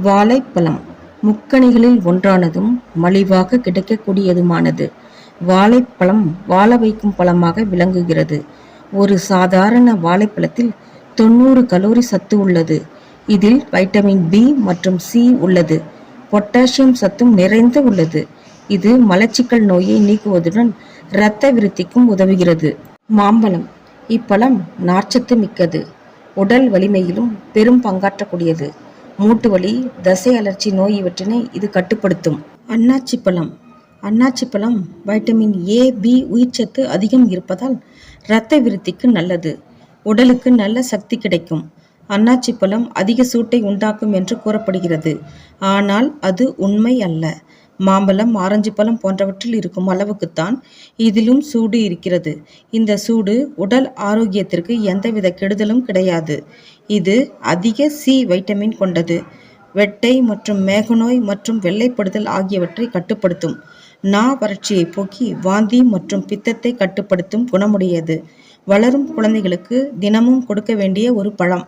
வாழைப்பழம் முக்கனிகளில் ஒன்றானதும் மலிவாக கிடைக்கக்கூடியதுமானது. வாழைப்பழம் வாழ வைக்கும் பழமாக விளங்குகிறது. ஒரு சாதாரண வாழைப்பழத்தில் 90 கலோரி சத்து உள்ளது. இதில் வைட்டமின் பி மற்றும் சி உள்ளது. பொட்டாசியம் சத்தும் நிறைந்து உள்ளது. இது மலச்சிக்கல் நோயை நீக்குவதுடன் இரத்த விருத்திக்கும் உதவுகிறது. மாம்பழம் இப்பழம் நார்ச்சத்து மிக்கது. உடல் வலிமையிலும் பெரும் பங்காற்றக்கூடியது. மூட்டு வலி, தசை அழற்சி நோய் இவற்றினை இது கட்டுப்படுத்தும். அன்னாச்சி பழம் வைட்டமின் ஏ, பி உயிர்ச்சத்து அதிகம் இருப்பதால் இரத்த விருத்திக்கு நல்லது. உடலுக்கு நல்ல சக்தி கிடைக்கும். அன்னாச்சி பழம் அதிக சூட்டை உண்டாக்கும் என்று கூறப்படுகிறது. ஆனால் அது உண்மை அல்ல. மாம்பழம், ஆரஞ்சு பழம் போன்றவற்றில் இருக்கும் அளவுக்குத்தான் இதிலும் சூடு இருக்கிறது. இந்த சூடு உடல் ஆரோக்கியத்திற்கு எந்தவித கெடுதலும் கிடையாது. இது அதிக சி வைட்டமின் கொண்டது. வெட்டை மற்றும் மேகநோய் மற்றும் வெள்ளைப்படுதல் ஆகியவற்றை கட்டுப்படுத்தும். வறட்சியை போக்கி வாந்தி மற்றும் பித்தத்தை கட்டுப்படுத்தும் குணமுடையது. வளரும் குழந்தைகளுக்கு தினமும் கொடுக்க வேண்டிய ஒரு பழம்.